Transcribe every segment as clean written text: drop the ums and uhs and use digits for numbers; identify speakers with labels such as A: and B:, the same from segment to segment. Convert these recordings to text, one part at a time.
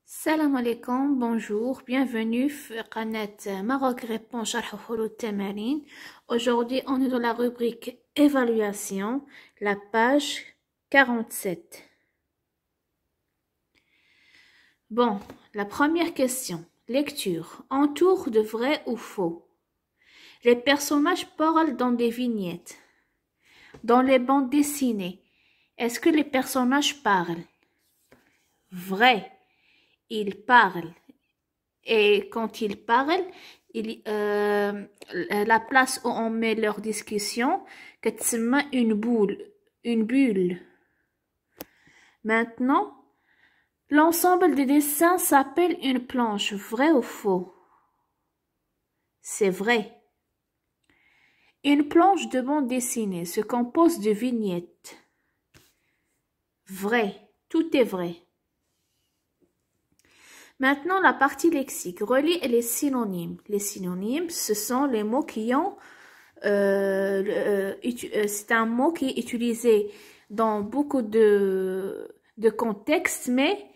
A: Salam alaikum, bonjour, bienvenue sur قناة Maroc répond شرح وحلول التمارين. Aujourd'hui, on est dans la rubrique évaluation, la page 47. Bon, la première question. Lecture. Entoure de vrai ou faux. Les personnages parlent dans des vignettes. Dans les bandes dessinées, est-ce que les personnages parlent? Vrai. Ils parlent. Et quand ils parlent, la place où on met leur discussion, c'est une bulle. Maintenant, l'ensemble des dessins s'appelle une planche. Vrai ou faux? C'est vrai. Une planche de bande dessinée se compose de vignettes. Vrai. Tout est vrai. Maintenant, la partie lexique. Relie les synonymes. Les synonymes, ce sont les mots qui ont... c'est un mot qui est utilisé dans beaucoup de contextes, mais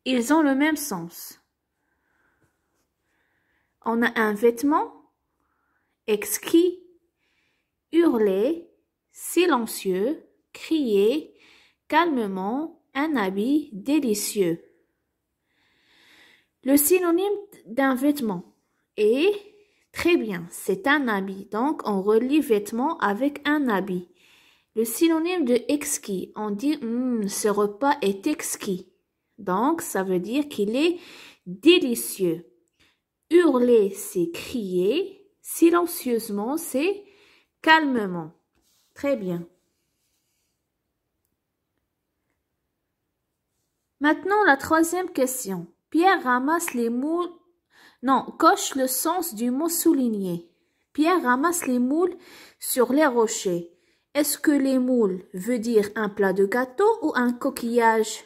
A: ils ont le même sens. On a un vêtement, exquis, hurler, silencieux, crier, calmement, un habit délicieux. Le synonyme d'un vêtement est très bien, c'est un habit. Donc, on relie vêtement avec un habit. Le synonyme de exquis, on dit ce repas est exquis. Donc, ça veut dire qu'il est délicieux. Hurler, c'est crier. Silencieusement, c'est calmement. Très bien. Maintenant, la troisième question. Pierre ramasse les moules. Non, coche le sens du mot souligné. Pierre ramasse les moules sur les rochers. Est-ce que les moules veut dire un plat de gâteau ou un coquillage?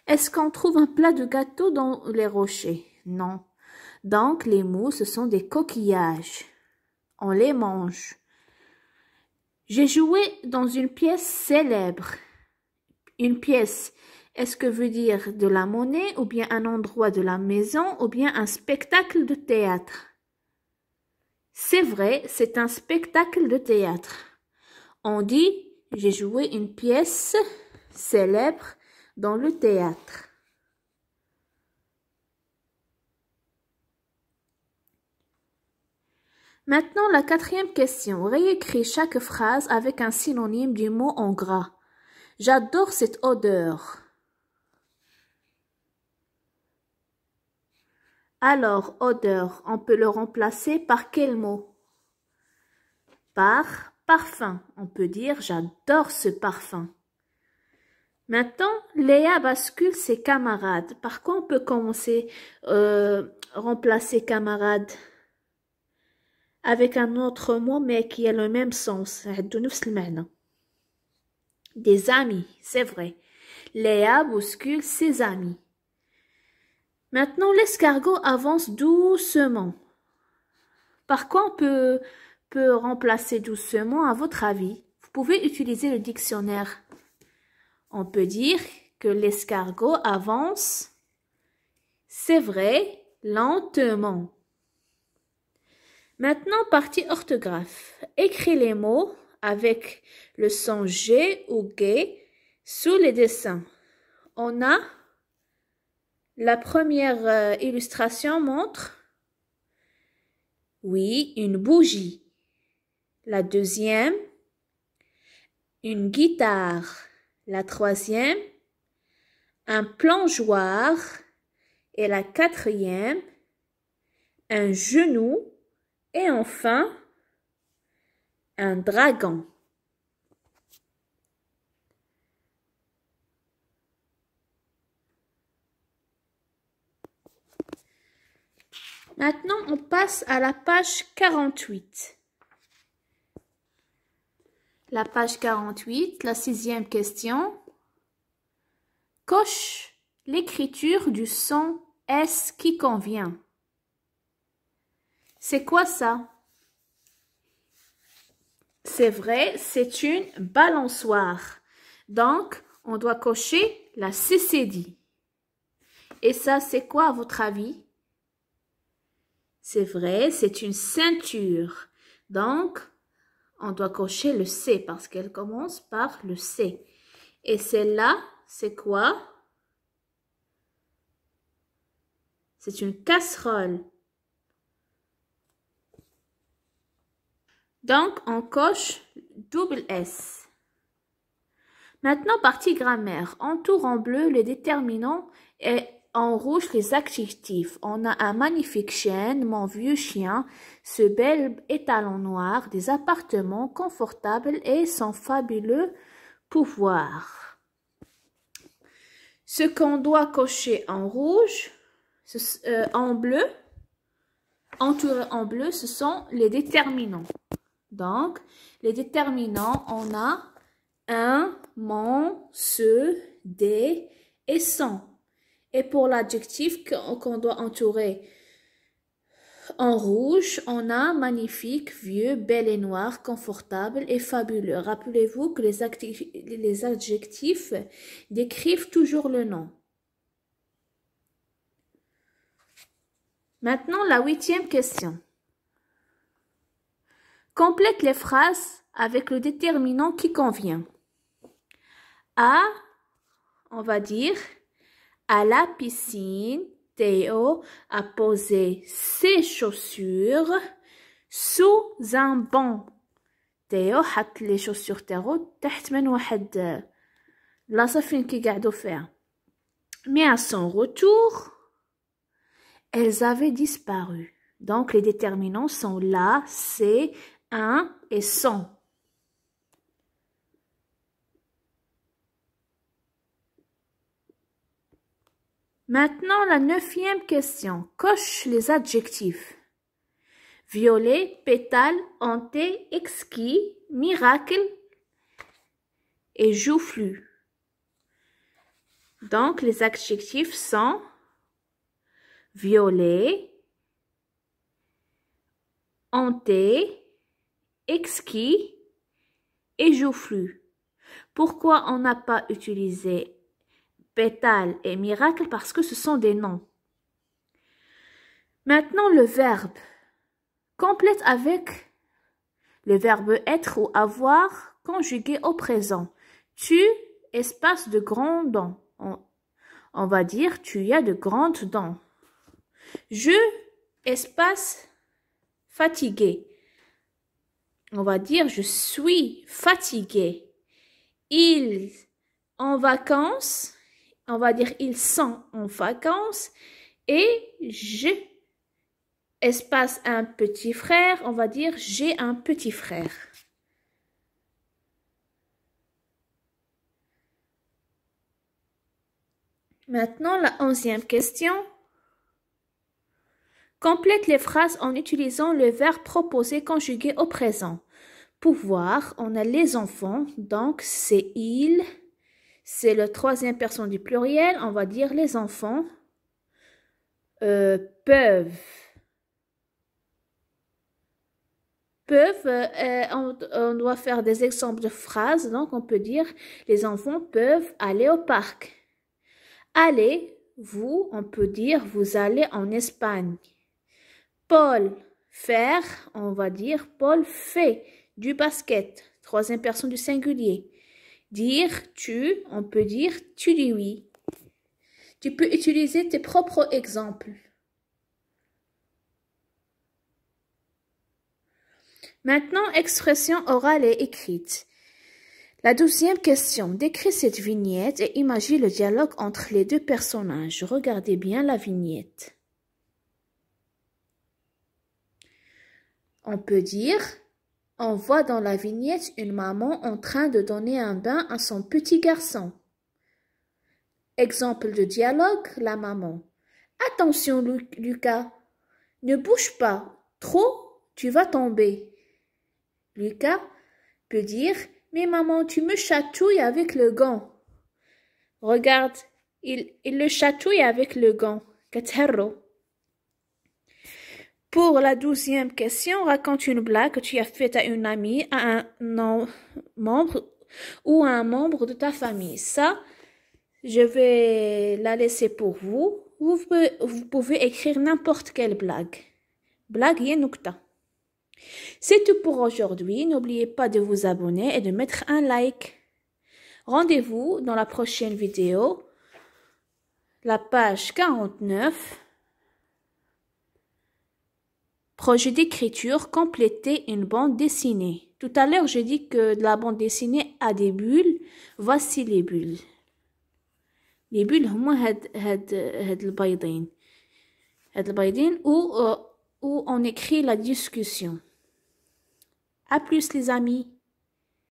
A: Est-ce qu'on trouve un plat de gâteau dans les rochers? Non. Donc, les moules, ce sont des coquillages. On les mange. J'ai joué dans une pièce célèbre. Une pièce, est-ce que veut dire de la monnaie ou bien un endroit de la maison ou bien un spectacle de théâtre? C'est vrai, c'est un spectacle de théâtre. On dit, j'ai joué une pièce célèbre dans le théâtre. Maintenant, la quatrième question. Réécris chaque phrase avec un synonyme du mot en gras. J'adore cette odeur. Alors, odeur, on peut le remplacer par quel mot? Par parfum. On peut dire j'adore ce parfum. Maintenant, Léa bascule ses camarades. Par quoi on peut commencer remplacer camarade avec un autre mot mais qui a le même sens. Des amis, c'est vrai. Léa bouscule ses amis. Maintenant, l'escargot avance doucement. Par quoi on peut remplacer doucement, à votre avis? Vous pouvez utiliser le dictionnaire. On peut dire que l'escargot avance, c'est vrai, lentement. Maintenant, partie orthographe. Écris les mots avec le son G ou G sous les dessins. On a la première illustration montre, oui, une bougie. La deuxième, une guitare. La troisième, un plongeoir. Et la quatrième, un genou. Et enfin, un dragon. Maintenant, on passe à la page 48. La page 48, la sixième question. Coche l'écriture du son S qui convient. C'est quoi ça? C'est vrai, c'est une balançoire. Donc, on doit cocher la CCD. Et ça, c'est quoi à votre avis? C'est vrai, c'est une ceinture. Donc, on doit cocher le C parce qu'elle commence par le C. Et celle-là, c'est quoi? C'est une casserole. Donc, on coche double S. Maintenant, partie grammaire. On tourne en bleu les déterminants et en rouge les adjectifs. On a un magnifique chien, mon vieux chien, ce bel étalon noir, des appartements confortables et son fabuleux pouvoir. Ce qu'on doit cocher en rouge, en bleu, entouré en bleu, ce sont les déterminants. Donc, les déterminants, on a un, mon, ce, des et son. Et pour l'adjectif qu'on doit entourer en rouge, on a magnifique, vieux, bel et noir, confortable et fabuleux. Rappelez-vous que les adjectifs décrivent toujours le nom. Maintenant, la 8e question. Complète les phrases avec le déterminant qui convient. À, on va dire, à la piscine, Théo a posé ses chaussures sous un banc. Théo حط les chaussures تاعو تحت من واحد بلاصة فين كيقعدوا فيها. Mais à son retour, elles avaient disparu. Donc les déterminants sont là, c'est, un et son. Maintenant, la 9e question. Coche les adjectifs. Violet, pétale, hanté, exquis, miracle et joufflu. Donc, les adjectifs sont violet, hanté, exquis et joufflu. Pourquoi on n'a pas utilisé pétale et miracle? Parce que ce sont des noms. Maintenant, le verbe. Complète avec le verbe être ou avoir conjugué au présent. Tu, espace de grands dents. On va dire tu as de grandes dents. Je, espace fatigué. On va dire je suis fatigué. Ils en vacances. On va dire ils sont en vacances. Et je, espace un petit frère, on va dire j'ai un petit frère. Maintenant, la 11e question. Complète les phrases en utilisant le verbe proposé conjugué au présent. Pouvoir, on a les enfants, donc c'est ils. C'est la 3e personne du pluriel, on va dire les enfants peuvent. On doit faire des exemples de phrases, donc on peut dire les enfants peuvent aller au parc. Allez, vous, on peut dire vous allez en Espagne. Paul, faire, on va dire Paul fait du basket, 3e personne du singulier. Dire tu, on peut dire tu dis oui. Tu peux utiliser tes propres exemples. Maintenant, expression orale et écrite. La 12e question. Décris cette vignette et imagine le dialogue entre les deux personnages. Regardez bien la vignette. On peut dire, on voit dans la vignette une maman en train de donner un bain à son petit garçon. Exemple de dialogue, la maman. Attention Lucas, ne bouge pas, trop, tu vas tomber. Lucas peut dire, mais maman, tu me chatouilles avec le gant. Regarde, il le chatouille avec le gant. Pour la 12e question, raconte une blague que tu as faite à une amie, à un membre ou à un membre de ta famille. Ça, je vais la laisser pour vous. vous pouvez écrire n'importe quelle blague. Blague هي نكتة. C'est tout pour aujourd'hui. N'oubliez pas de vous abonner et de mettre un like. Rendez-vous dans la prochaine vidéo, la page 49. Projet d'écriture, compléter une bande dessinée. Tout à l'heure, j'ai dit que la bande dessinée a des bulles. Voici les bulles. Les bulles, هاد البيضين où on écrit la discussion. À plus les amis.